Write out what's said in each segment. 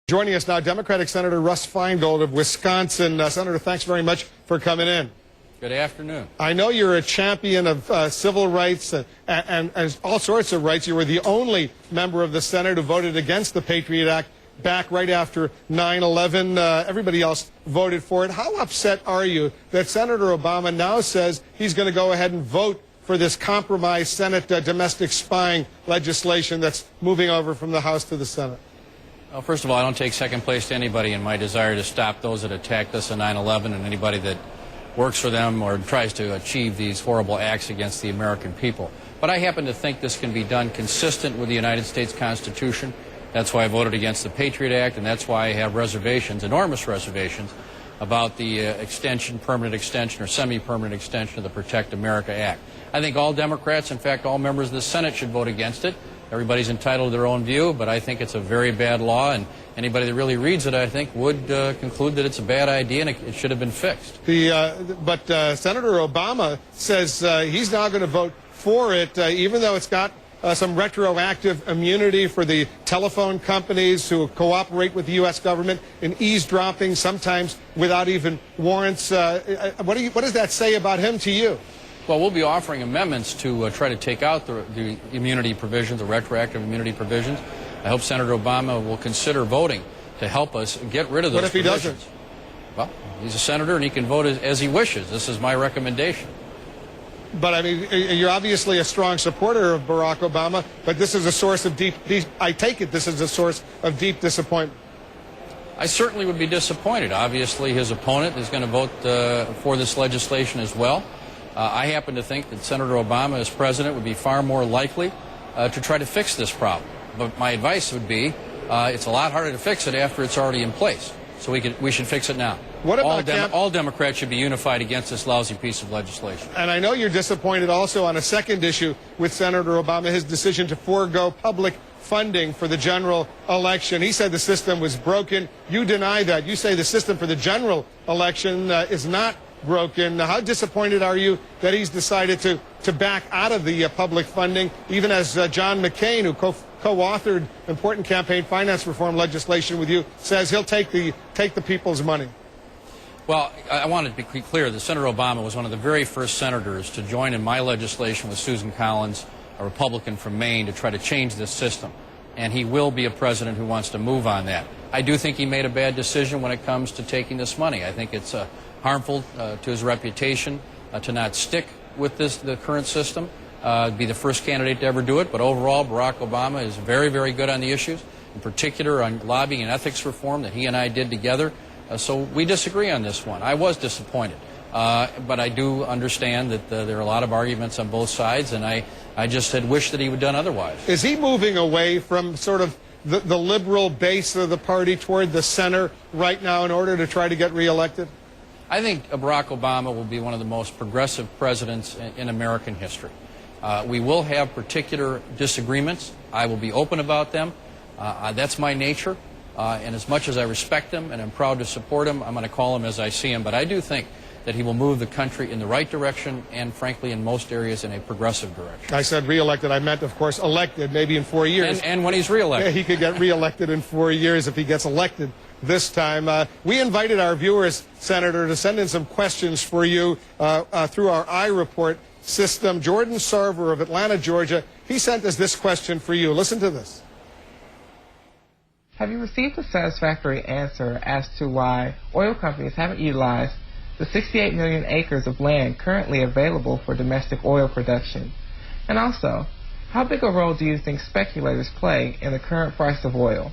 Joining us now, Democratic Senator Russ Feingold of Wisconsin. Senator, thanks very much for coming in. Good afternoon. I know you're a champion of civil rights and all sorts of rights. You were the only member of the Senate who voted against the Patriot Act back right after 9/11. Everybody else voted for it. How upset are you that Senator Obama now says he's going to go ahead and vote for this compromised Senate domestic spying legislation that's moving over from the House to the Senate? Well, first of all, I don't take second place to anybody in my desire to stop those that attacked us on 9/11 and anybody that works for them or tries to achieve these horrible acts against the American people. But I happen to think this can be done consistent with the United States Constitution. That's why I voted against the Patriot Act, and that's why I have reservations, enormous reservations, about the extension, permanent extension, or semi-permanent extension of the Protect America Act. I think all Democrats, in fact, all members of the Senate should vote against it. Everybody's entitled to their own view, but I think it's a very bad law, and anybody that really reads it, I think, would conclude that it's a bad idea and it should have been fixed. But Senator Obama says he's now going to vote for it, even though it's got some retroactive immunity for the telephone companies who cooperate with the U.S. government in eavesdropping, sometimes without even warrants. What does that say about him to you? Well, we'll be offering amendments to try to take out the immunity provisions, the retroactive immunity provisions. I hope Senator Obama will consider voting to help us get rid of those provisions. What if he doesn't? Well, he's a senator and he can vote as he wishes. This is my recommendation. But, I mean, you're obviously a strong supporter of Barack Obama, but this is a source of I take it this is a source of deep disappointment. I certainly would be disappointed. Obviously, his opponent is going to vote for this legislation as well. I happen to think that Senator Obama as president would be far more likely to try to fix this problem. But my advice would be it's a lot harder to fix it after it's already in place. So we should fix it now. What about all Democrats should be unified against this lousy piece of legislation. And I know you're disappointed also on a second issue with Senator Obama, his decision to forego public funding for the general election. He said the system was broken. You deny that. You say the system for the general election is not broken. How disappointed are you that he's decided to back out of the public funding, even as John McCain, who co-authored important campaign finance reform legislation with you, says he'll take the people's money? Well, I want to be clear that Senator Obama was one of the very first senators to join in my legislation with Susan Collins, a Republican from Maine, to try to change this system. And he will be a president who wants to move on that. I do think he made a bad decision when it comes to taking this money. I think it's harmful to his reputation to not stick with the current system, be the first candidate to ever do it. But overall, Barack Obama is very, very good on the issues, in particular on lobbying and ethics reform that he and I did together. So we disagree on this one. I was disappointed. But I do understand that there are a lot of arguments on both sides, and I just had wished that he would have done otherwise. Is he moving away from sort of the liberal base of the party toward the center right now in order to try to get reelected? I think Barack Obama will be one of the most progressive presidents in American history. We will have particular disagreements. I will be open about them. That's my nature. And as much as I respect him and I'm proud to support him, I'm going to call him as I see him. But I do think that he will move the country in the right direction and, frankly, in most areas in a progressive direction. I said reelected. I meant, of course, elected, maybe in 4 years. And when he's reelected. Yeah, he could get reelected in 4 years if he gets elected this time. We invited our viewers, Senator, to send in some questions for you through our iReport system. Jordan Sarver of Atlanta, Georgia, he sent us this question for you. Listen to this. Have you received a satisfactory answer as to why oil companies haven't utilized the 68 million acres of land currently available for domestic oil production? And also, how big a role do you think speculators play in the current price of oil?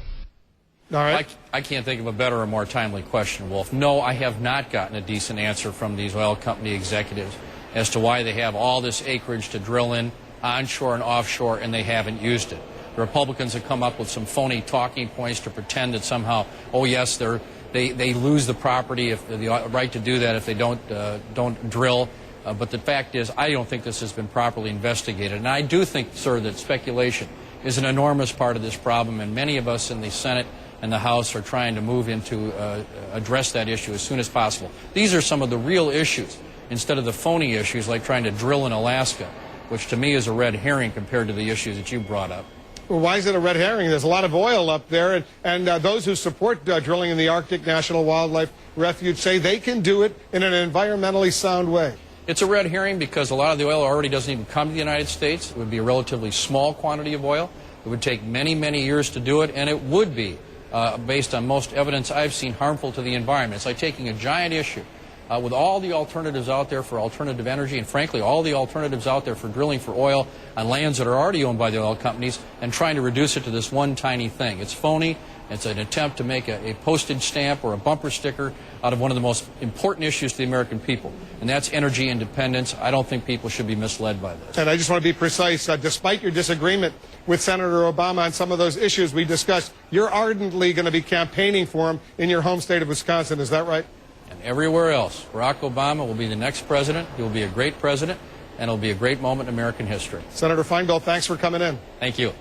All right. I can't think of a better or more timely question, Wolf. No, I have not gotten a decent answer from these oil company executives as to why they have all this acreage to drill in onshore and offshore and they haven't used it. The Republicans have come up with some phony talking points to pretend that somehow, oh yes, they lose the property, if the right to do that if they don't drill. But the fact is, I don't think this has been properly investigated. And I do think, sir, that speculation is an enormous part of this problem, and many of us in the Senate and the House are trying to move into address that issue as soon as possible. These are some of the real issues, instead of the phony issues like trying to drill in Alaska, which to me is a red herring compared to the issues that you brought up. Well, why is it a red herring? There's a lot of oil up there, and those who support drilling in the Arctic National Wildlife Refuge say they can do it in an environmentally sound way. It's a red herring because a lot of the oil already doesn't even come to the United States. It would be a relatively small quantity of oil. It would take many, many years to do it, and it would be, based on most evidence I've seen, harmful to the environment. It's like taking a giant issue with all the alternatives out there for alternative energy, and frankly, all the alternatives out there for drilling for oil on lands that are already owned by the oil companies, and trying to reduce it to this one tiny thing. It's phony. It's an attempt to make a postage stamp or a bumper sticker out of one of the most important issues to the American people, and that's energy independence. I don't think people should be misled by this. And I just want to be precise. Despite your disagreement with Senator Obama on some of those issues we discussed, you're ardently going to be campaigning for him in your home state of Wisconsin. Is that right? And everywhere else, Barack Obama will be the next president. He will be a great president, and it will be a great moment in American history. Senator Feingold, thanks for coming in. Thank you.